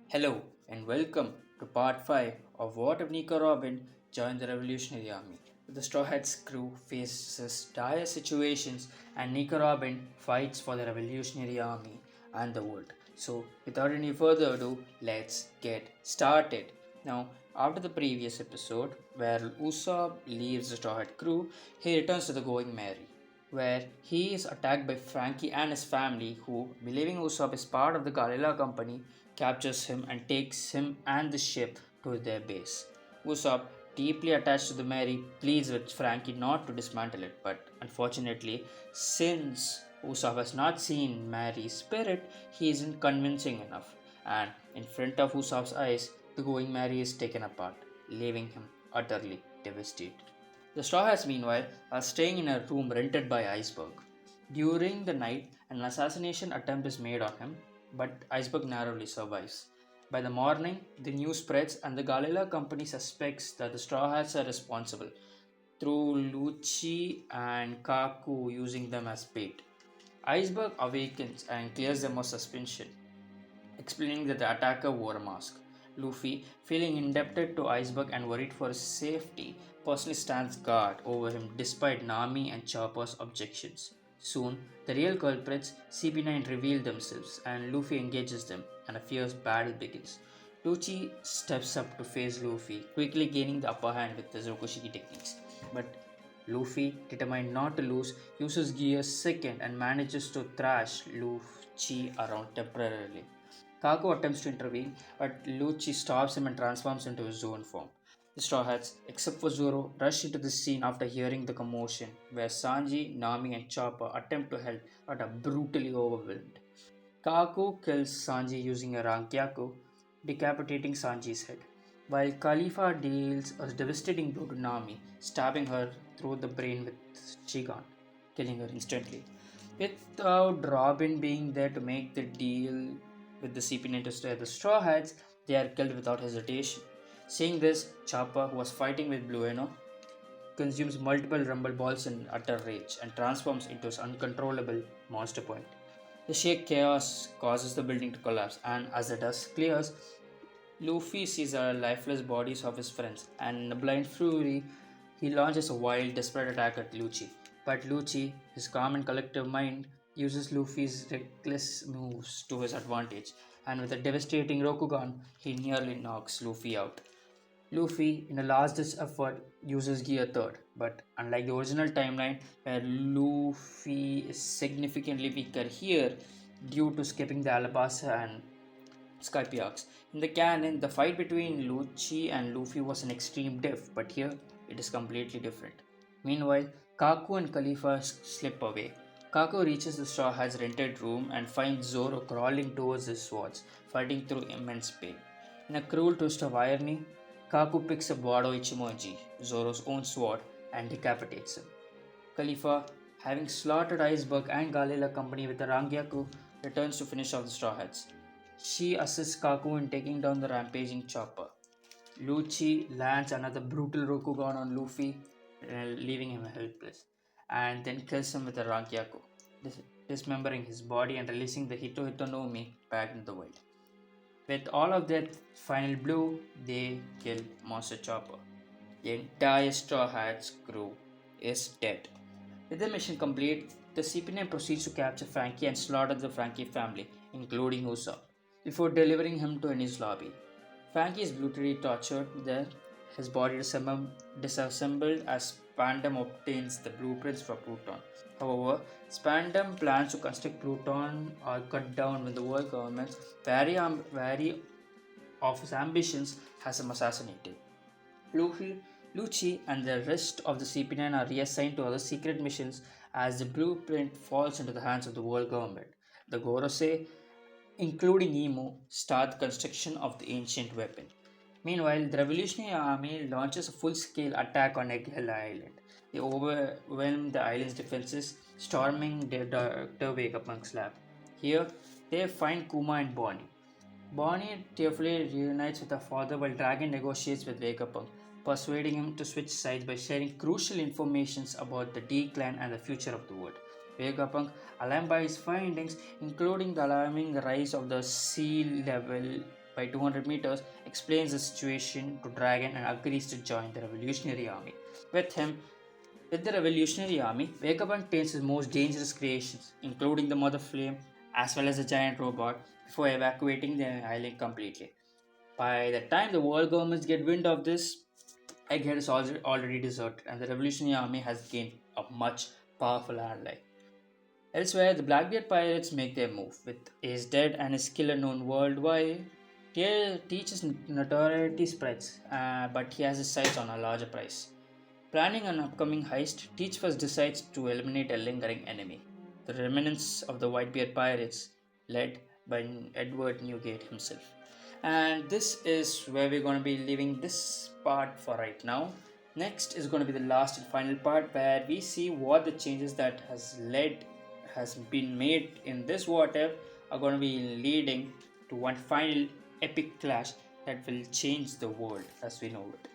Hello and welcome to part 5 of What if Nico Robin joined the Revolutionary Army. The Straw Hats crew faces dire situations and Nico Robin fights for the Revolutionary Army and the world. So, without any further ado, let's get started. Now, after the previous episode where Usopp leaves the Straw Hat crew, he returns to the Going Merry where he is attacked by Frankie and his family, who, believing Usopp is part of the Galila Company, captures him and takes him and the ship to their base. Usopp, deeply attached to the Mary, pleads with Frankie not to dismantle it, but unfortunately, since Usopp has not seen Mary's spirit, he isn't convincing enough, and in front of Usopp's eyes, the going Mary is taken apart, leaving him utterly devastated. The Straw Hats, meanwhile, are staying in a room rented by Iceberg. During the night, an assassination attempt is made on him, but Iceberg narrowly survives. By the morning, the news spreads and the Galila company suspects that the Straw Hats are responsible, through Lucci and Kaku using them as bait. Iceberg awakens and clears them of suspicion, explaining that the attacker wore a mask. Luffy, feeling indebted to Iceberg and worried for his safety, personally stands guard over him despite Nami and Chopper's objections. Soon, the real culprits, CP9, reveal themselves and Luffy engages them, and a fierce battle begins. Lucci steps up to face Luffy, quickly gaining the upper hand with his Rokushiki techniques. But Luffy, determined not to lose, uses Gear's second and manages to thrash Lucci around temporarily. Kaku attempts to intervene, but Lucci stops him and transforms into his own form. The Straw Hats, except for Zoro, rush into the scene after hearing the commotion, where Sanji, Nami, and Chopper attempt to help but are brutally overwhelmed. Kaku kills Sanji using a Rankyaku, decapitating Sanji's head, while Khalifa deals a devastating blow to Nami, stabbing her through the brain with Chigan, killing her instantly. Without Robin being there to make the deal with the CP9 to stay the Straw Hats, they are killed without hesitation. Seeing this, Chopper, who was fighting with Blueno, consumes multiple rumble balls in utter rage and transforms into his uncontrollable monster point. The sheer chaos causes the building to collapse, and as the dust clears, Luffy sees the lifeless bodies of his friends, and in a blind fury, he launches a wild, desperate attack at Lucci. But Lucci, his calm and collective mind, uses Luffy's reckless moves to his advantage, and with a devastating Rokugan, he nearly knocks Luffy out. Luffy, in a last ditch effort, uses Gear Third, but unlike the original timeline, where Luffy is significantly weaker here due to skipping the Alabasta and Skype arcs. In the canon, the fight between Lucci and Luffy was an extreme diff, but here it is completely different. Meanwhile, Kaku and Khalifa slip away. Kaku reaches the Straw Hat's rented room and finds Zoro crawling towards his swords, fighting through immense pain. In a cruel twist of irony, Kaku picks up Wado Ichimonji, Zoro's own sword, and decapitates him. Khalifa, having slaughtered Iceberg and Galila Company with the Rangyaku, returns to finish off the Straw Hats. She assists Kaku in taking down the rampaging Chopper. Lucci lands another brutal Rokugan on Luffy, leaving him helpless, and then kills him with a Rankyaku, dismembering his body and releasing the Hito Hitonomi back into the wild. With all of that final blow, they kill Monster Chopper. The entire Straw Hats crew is dead. With the mission complete, the CP9 proceeds to capture Frankie and slaughter the Frankie family, including Usopp, before delivering him to Enies lobby. Frankie is brutally tortured there, his body disassembled as Spandam obtains the blueprints for Pluton. However, Spandam plans to construct Pluton are cut down when the world governments, wary of his ambitions, has him assassinated. Luffy, Lucci, and the rest of the CP9 are reassigned to other secret missions as the blueprint falls into the hands of the world government. The Gorosei, including Emu, start the construction of the ancient weapon. Meanwhile, the Revolutionary Army launches a full-scale attack on Egghead Island. They overwhelm the island's defenses, storming Dr. Vegapunk's lab. Here, they find Kuma and Bonnie. Bonnie tearfully reunites with her father while Dragon negotiates with Vegapunk, persuading him to switch sides by sharing crucial information about the decline and the future of the world. Vegapunk, alarmed by his findings, including the alarming rise of the sea level by 200 meters, explains the situation to Dragon and agrees to join the Revolutionary Army. With him, with the Revolutionary Army, Vegabond paints his most dangerous creations, including the Mother Flame as well as the giant robot, before evacuating the island completely. By the time the world governments get wind of this, Egghead is already deserted, and the Revolutionary Army has gained a much powerful ally. Elsewhere, the Blackbeard pirates make their move, with Ace dead and his killer known worldwide. Teach's notoriety spreads, but he has his sights on a larger prize. Planning an upcoming heist, Teach first decides to eliminate a lingering enemy, the remnants of the Whitebeard pirates, led by Edward Newgate himself. And this is where we're going to be leaving this part for right now. Next is going to be the last and final part where we see what the changes that has been made in this What If are going to be leading to one final epic clash that will change the world as we know it.